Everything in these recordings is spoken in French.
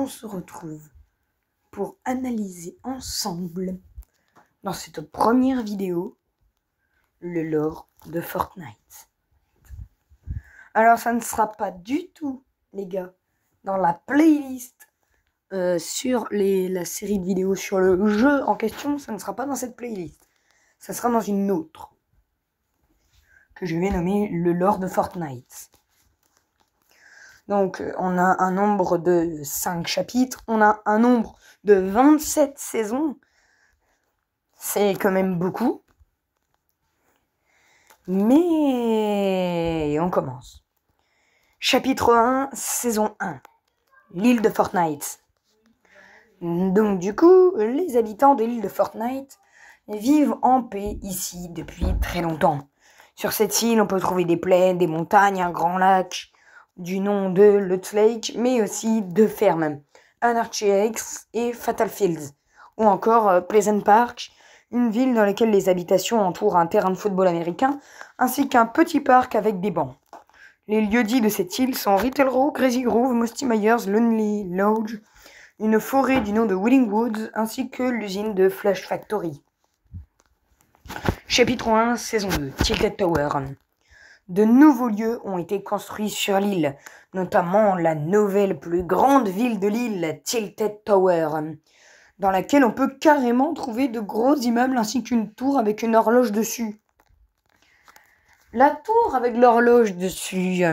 se retrouve pour analyser ensemble, dans cette première vidéo, le lore de Fortnite. Alors ça ne sera pas du tout, les gars, dans la playlist sur la série de vidéos sur le jeu en question, ça ne sera pas dans cette playlist. Ça sera dans une autre, que je vais nommer le lore de Fortnite. Donc, on a un nombre de 5 chapitres, on a un nombre de 27 saisons. C'est quand même beaucoup. Mais on commence. Chapitre 1, saison 1. L'île de Fortnite. Donc du coup, les habitants de l'île de Fortnite vivent en paix ici depuis très longtemps. Sur cette île, on peut trouver des plaines, des montagnes, un grand lac du nom de Loot Lake, mais aussi deux fermes, Anarchy X et Fatal Fields, ou encore Pleasant Park, une ville dans laquelle les habitations entourent un terrain de football américain, ainsi qu'un petit parc avec des bancs. Les lieux-dits de cette île sont Riddle Row, Crazy Grove, Musty Myers, Lonely Lodge, une forêt du nom de Willing Woods, ainsi que l'usine de Flash Factory. Chapitre 1, saison 2, Tilted Tower. De nouveaux lieux ont été construits sur l'île, notamment la nouvelle plus grande ville de l'île, Tilted Tower, dans laquelle on peut carrément trouver de gros immeubles ainsi qu'une tour avec une horloge dessus. La tour avec l'horloge dessus,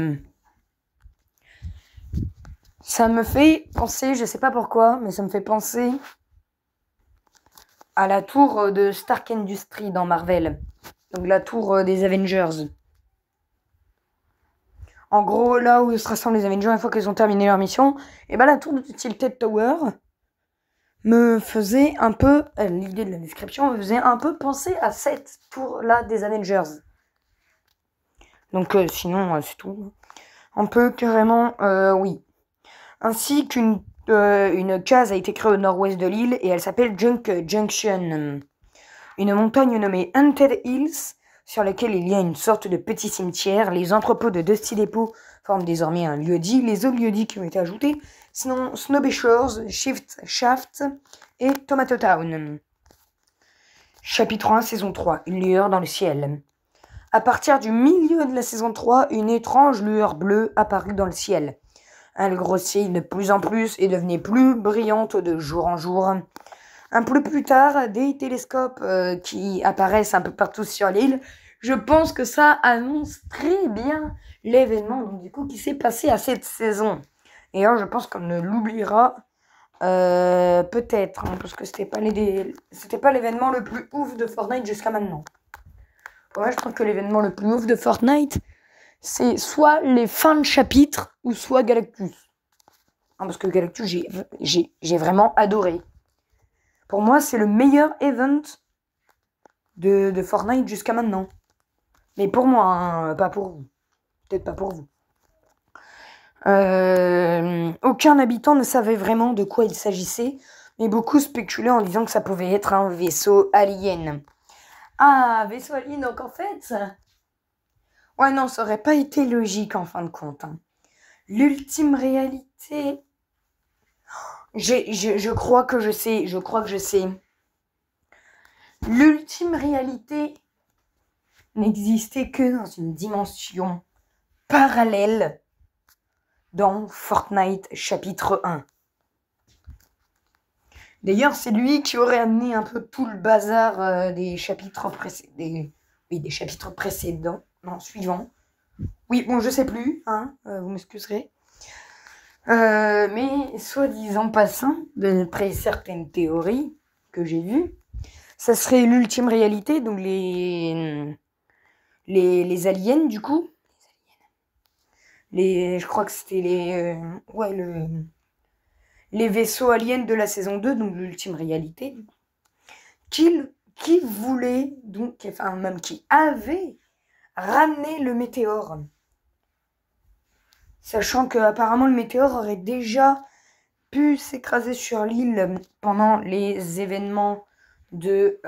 ça me fait penser, je sais pas pourquoi, mais ça me fait penser à la tour de Stark Industries dans Marvel, donc la tour des Avengers. En gros, là où se rassemblent les Avengers une fois qu'ils ont terminé leur mission, et ben la tour de Tilted Tower me faisait un peu, l'idée de la description me faisait un peu penser à cette tour-là des Avengers. Donc sinon, c'est tout. On peut carrément, oui. Ainsi qu'une une case a été créée au nord-ouest de l'île et elle s'appelle Junction. Une montagne nommée Haunted Hills, sur laquelle il y a une sorte de petit cimetière. Les entrepôts de Dusty Depot forment désormais un lieu-dit. Les autres lieux-dits qui ont été ajoutés, sinon Snowbay Shores, Shaft et Tomato Town. Chapitre 1, saison 3, une lueur dans le ciel. À partir du milieu de la saison 3, une étrange lueur bleue apparut dans le ciel. Elle grossit de plus en plus et devenait plus brillante de jour en jour. Un peu plus tard, des télescopes qui apparaissent un peu partout sur l'île. Je pense que ça annonce très bien l'événement du coup qui s'est passé à cette saison. Et alors, je pense qu'on ne l'oubliera peut-être, parce que c'était pas l'événement le plus ouf de Fortnite jusqu'à maintenant. Ouais, je trouve que l'événement le plus ouf de Fortnite, c'est soit les fins de chapitre ou soit Galactus. Parce que Galactus, j'ai vraiment adoré. Pour moi, c'est le meilleur event de Fortnite jusqu'à maintenant. Mais pour moi, hein, pas pour vous. Peut-être pas pour vous. Aucun habitant ne savait vraiment de quoi il s'agissait, mais beaucoup spéculaient en disant que ça pouvait être un vaisseau alien. Ah, vaisseau alien, donc en fait... Ouais, non, ça aurait pas été logique en fin de compte. Hein. L'ultime réalité... Je crois que je sais. L'ultime réalité n'existait que dans une dimension parallèle dans Fortnite chapitre 1. D'ailleurs, c'est lui qui aurait amené un peu tout le bazar des chapitres précédents. Non, suivants. Oui, bon, je sais plus, hein, vous m'excuserez. Mais soi-disant passant, d'après certaines théories que j'ai vues, ça serait l'ultime réalité, donc les aliens du coup. Je crois que c'était les vaisseaux aliens de la saison 2, donc l'ultime réalité, qui voulait, donc, enfin même qui avait ramené le météore. Sachant qu'apparemment le météore aurait déjà pu s'écraser sur l'île pendant les événements de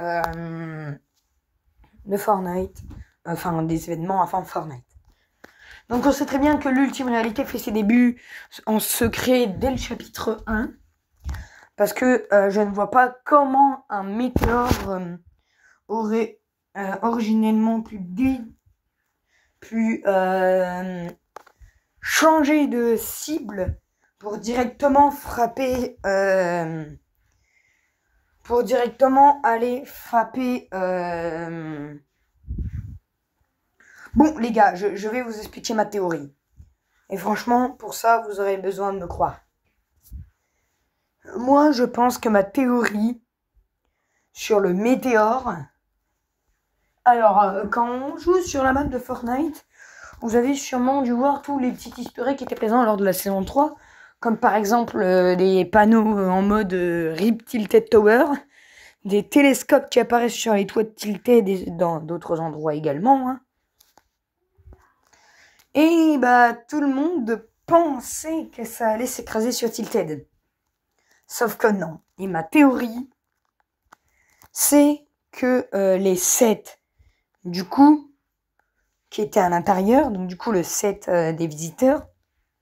Fortnite. Enfin, des événements avant Fortnite. Donc on sait très bien que l'ultime réalité fait ses débuts en secret dès le chapitre 1. Parce que je ne vois pas comment un météore aurait originellement pu changer de cible pour directement frapper, pour directement aller frapper. Bon, les gars, je vais vous expliquer ma théorie. Et franchement, pour ça, vous aurez besoin de me croire. Moi, je pense que ma théorie sur le météore... Alors, quand on joue sur la map de Fortnite, vous avez sûrement dû voir tous les petits historiques qui étaient présents lors de la saison 3, comme par exemple des panneaux en mode RIP Tilted Tower, des télescopes qui apparaissent sur les toits de Tilted et dans d'autres endroits également. Hein. Et bah, tout le monde pensait que ça allait s'écraser sur Tilted. Sauf que non. Et ma théorie, c'est que les 7, du coup, qui étaient à l'intérieur, donc du coup le 7 des visiteurs,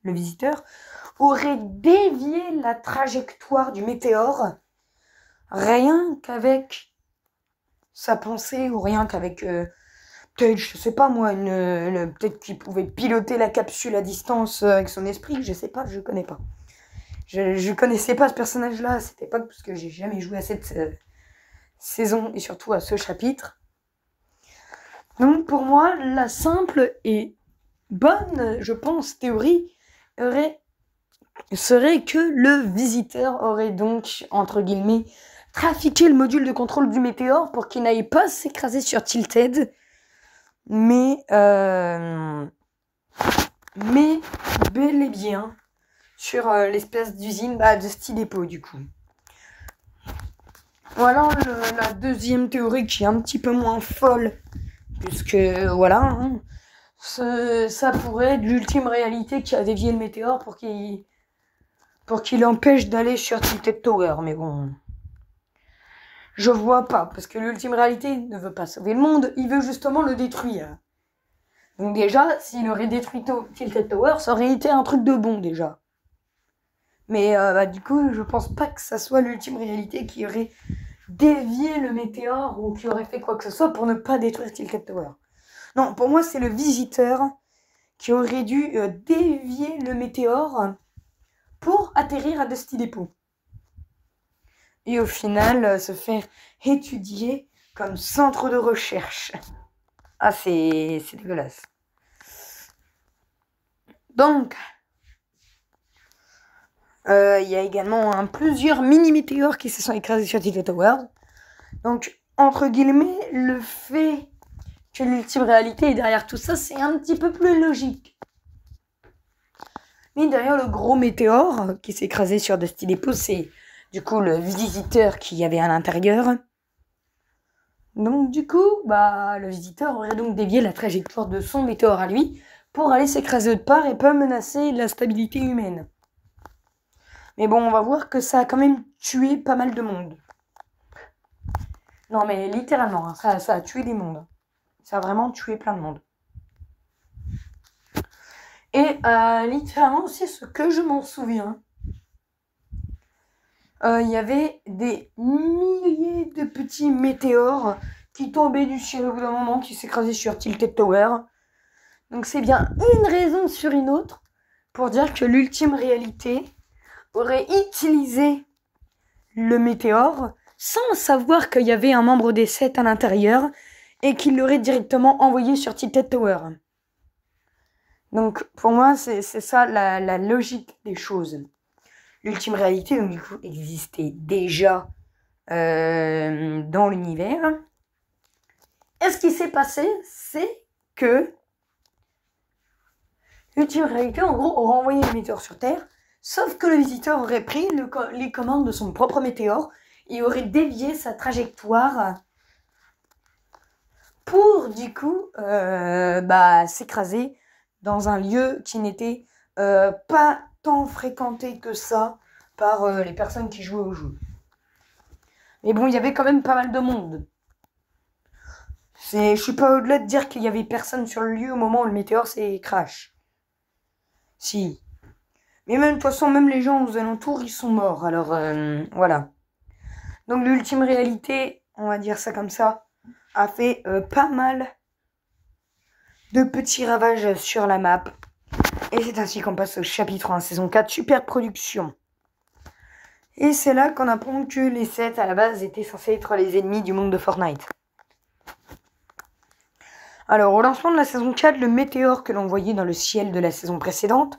le visiteur, aurait dévié la trajectoire du météore rien qu'avec sa pensée ou rien qu'avec peut-être, je sais pas moi, peut-être qu'il pouvait piloter la capsule à distance avec son esprit, je sais pas, je connais pas. Je connaissais pas ce personnage-là à cette époque parce que j'ai jamais joué à cette saison et surtout à ce chapitre. Donc pour moi, la simple et bonne, je pense, théorie serait que le visiteur aurait donc, entre guillemets, trafiqué le module de contrôle du météore pour qu'il n'aille pas s'écraser sur Tilted, mais bel et bien sur l'espèce d'usine de Steel Depot du coup. Voilà la deuxième théorie qui est un petit peu moins folle, puisque voilà, hein, ça pourrait être l'ultime réalité qui a dévié le météore pour qu'il empêche d'aller sur Tilted Tower, mais bon, je vois pas, parce que l'ultime réalité ne veut pas sauver le monde, il veut justement le détruire. Donc déjà, s'il aurait détruit Tilted Tower, ça aurait été un truc de bon déjà. Mais du coup, je pense pas que ça soit l'ultime réalité qui aurait dévié le météore ou qui aurait fait quoi que ce soit pour ne pas détruire Tilted Tower. Non, pour moi, c'est le visiteur qui aurait dû dévier le météore pour atterrir à Dusty Depot. Et au final, se faire étudier comme centre de recherche. Ah, c'est dégueulasse. Donc, il y a également plusieurs mini-météores qui se sont écrasés sur Tilted Tower. Donc, entre guillemets, le fait que l'ultime réalité est derrière tout ça, c'est un petit peu plus logique. Mais derrière le gros météore qui s'est écrasé sur Dusty Depot, c'est du coup le visiteur qui y avait à l'intérieur. Donc du coup, le visiteur aurait donc dévié la trajectoire de son météore à lui pour aller s'écraser autre part et pas menacer la stabilité humaine. Mais bon, on va voir que ça a quand même tué pas mal de monde. Non mais littéralement, hein, ça a tué des mondes. Ça a vraiment tué plein de monde. Et littéralement, c'est ce que je m'en souviens. Il y avait des milliers de petits météores qui tombaient du ciel au bout d'un moment, qui s'écrasaient sur Tilted Tower. Donc c'est bien une raison sur une autre pour dire que l'ultime réalité aurait utilisé le météore sans savoir qu'il y avait un membre des 7 à l'intérieur et qu'il l'aurait directement envoyé sur Tilted Tower. Donc pour moi, c'est ça la logique des choses. L'ultime réalité, donc, du coup, existait déjà dans l'univers. Et ce qui s'est passé, c'est que l'ultime réalité, en gros, aurait envoyé le météore sur Terre, sauf que le visiteur aurait pris les commandes de son propre météore et aurait dévié sa trajectoire pour, du coup, s'écraser dans un lieu qui n'était pas tant fréquenté que ça par les personnes qui jouaient au jeu. Mais bon, il y avait quand même pas mal de monde. Je suis pas au-delà de dire qu'il y avait personne sur le lieu au moment où le météore s'est crash. Si. Mais même, de toute façon, même les gens aux alentours, ils sont morts. Alors, voilà. Donc, l'ultime réalité, on va dire ça comme ça, a fait pas mal de petits ravages sur la map. Et c'est ainsi qu'on passe au chapitre 1, saison 4, super production. Et c'est là qu'on apprend que les 7 à la base étaient censés être les ennemis du monde de Fortnite. Alors, au lancement de la saison 4, le météore que l'on voyait dans le ciel de la saison précédente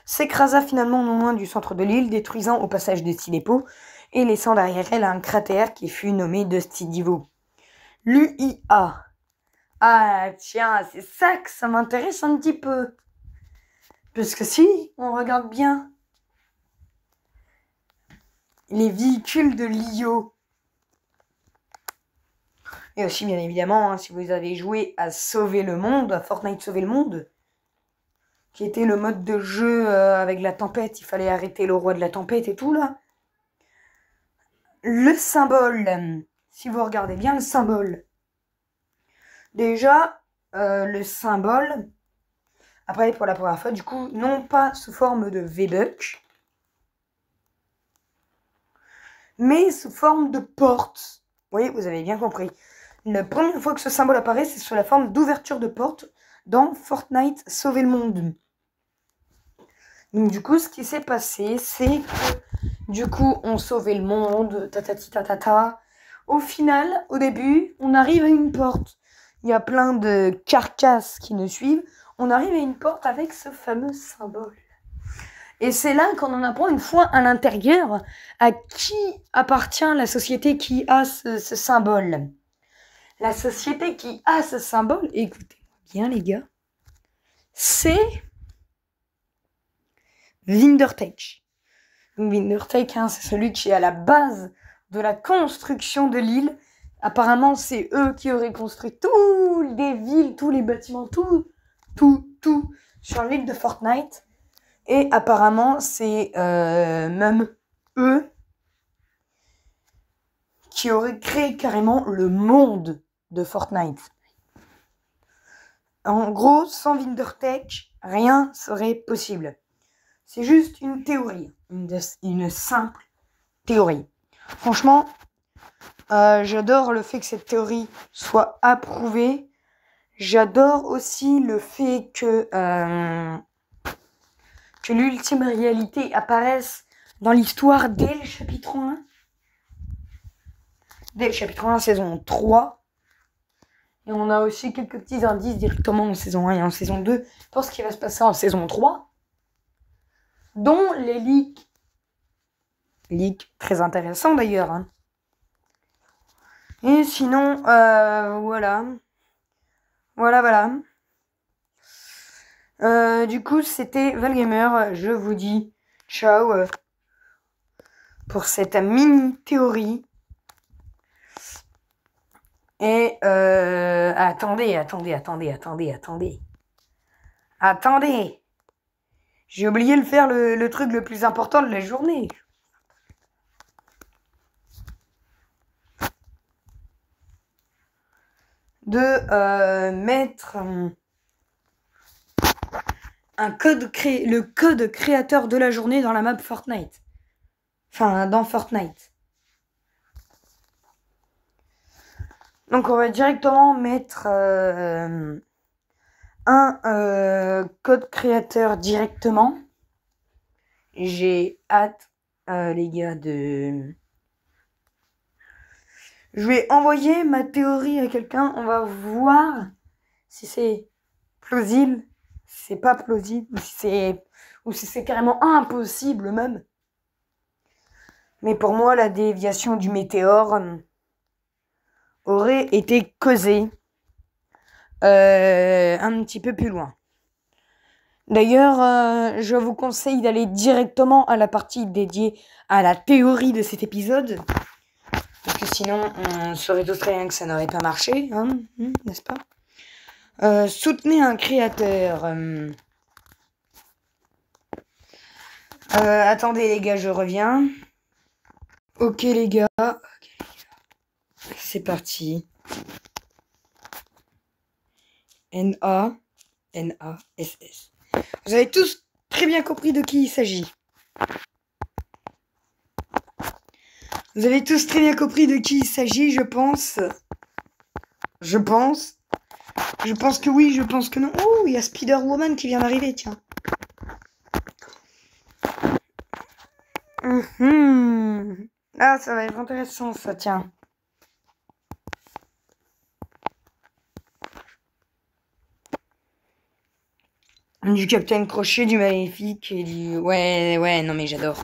s'écrasa finalement non loin du centre de l'île, détruisant au passage Dusty Depot et laissant derrière elle un cratère qui fut nommé Dusty Depot. L'UIA. Ah tiens, c'est ça que ça m'intéresse un petit peu. Parce que si on regarde bien les véhicules de l'IO, et aussi bien évidemment, hein, si vous avez joué à Sauver le Monde, à Fortnite Sauver le Monde, qui était le mode de jeu avec la tempête, il fallait arrêter le roi de la tempête et tout là. Le symbole, si vous regardez bien le symbole, déjà le symbole, après pour la première fois, du coup, non pas sous forme de V-Buck, mais sous forme de porte. Oui, vous avez bien compris. La première fois que ce symbole apparaît, c'est sous la forme d'ouverture de porte dans Fortnite Sauver le Monde. Donc du coup, ce qui s'est passé, c'est que du coup, on sauvait le monde, tatati tatata. Au final, au début, on arrive à une porte. Il y a plein de carcasses qui nous suivent. On arrive à une porte avec ce fameux symbole. Et c'est là qu'on en apprend une fois à l'intérieur à qui appartient la société qui a ce symbole. La société qui a ce symbole, écoutez-moi bien les gars, c'est Wintertech. Wintertech, hein, c'est celui qui est à la base de la construction de l'île. Apparemment, c'est eux qui auraient construit toutes les villes, tous les bâtiments, tout sur l'île de Fortnite. Et apparemment, c'est même eux qui auraient créé carrément le monde de Fortnite. En gros, sans Wintertech, rien serait possible. C'est juste une théorie, une simple théorie. Franchement, j'adore le fait que cette théorie soit approuvée. J'adore aussi le fait que l'ultime réalité apparaisse dans l'histoire dès le chapitre 1. Dès le chapitre 1, saison 3. Et on a aussi quelques petits indices directement en saison 1 et en saison 2 pour ce qui va se passer en saison 3. Dont les leaks. Leaks très intéressants d'ailleurs. Hein. Et sinon, voilà. Voilà. Du coup, c'était Valgamer. Je vous dis ciao pour cette mini théorie. Et attendez. J'ai oublié de faire le truc le plus important de la journée. De mettre le code créateur de la journée dans la map Fortnite. Enfin, dans Fortnite. Donc, on va directement mettre un code créateur directement. J'ai hâte, les gars, de... Je vais envoyer ma théorie à quelqu'un. On va voir si c'est plausible, si c'est pas plausible, ou si c'est carrément impossible même. Mais pour moi, la déviation du météore aurait été causée un petit peu plus loin. D'ailleurs, je vous conseille d'aller directement à la partie dédiée à la théorie de cet épisode. Parce que sinon, on saurait tous très bien que ça n'aurait pas marché, hein, n'est-ce pas? Soutenez un créateur. Attendez les gars, je reviens. Ok les gars. C'est parti. NASS. Vous avez tous très bien compris de qui il s'agit. Vous avez tous très bien compris de qui il s'agit, je pense. Je pense que oui, je pense que non. Oh, il y a Spider-Woman qui vient d'arriver, tiens. Ah, ça va être intéressant, ça, tiens. Du Capitaine Crochet, du Maléfique et du... Ouais, non mais j'adore.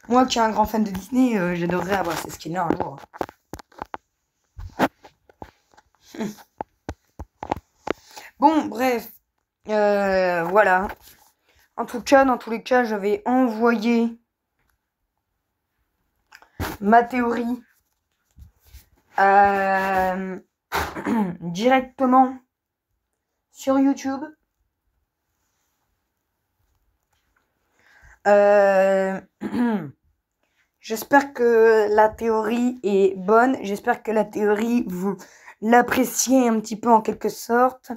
Moi qui suis un grand fan de Disney, j'adorerais avoir ces skins-là un jour. Bon, bref. Voilà. En tout cas, dans tous les cas, je vais envoyer ma théorie directement sur YouTube. J'espère que la théorie est bonne. J'espère que la théorie, vous l'appréciez un petit peu en quelque sorte.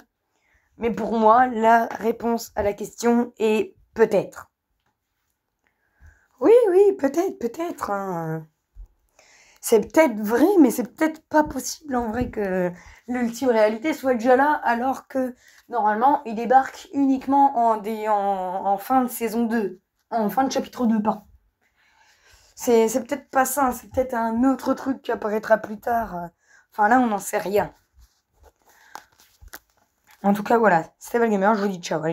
Mais pour moi, la réponse à la question est peut-être. Oui, peut-être. Hein. C'est peut-être vrai, mais c'est peut-être pas possible en vrai que l'ultime réalité soit déjà là, alors que normalement, il débarque uniquement en fin de saison 2. En fin de chapitre 2, pardon. C'est peut-être pas ça, c'est peut-être un autre truc qui apparaîtra plus tard. Enfin là, on n'en sait rien. En tout cas, voilà, c'était Valgamer, je vous dis ciao. Allez.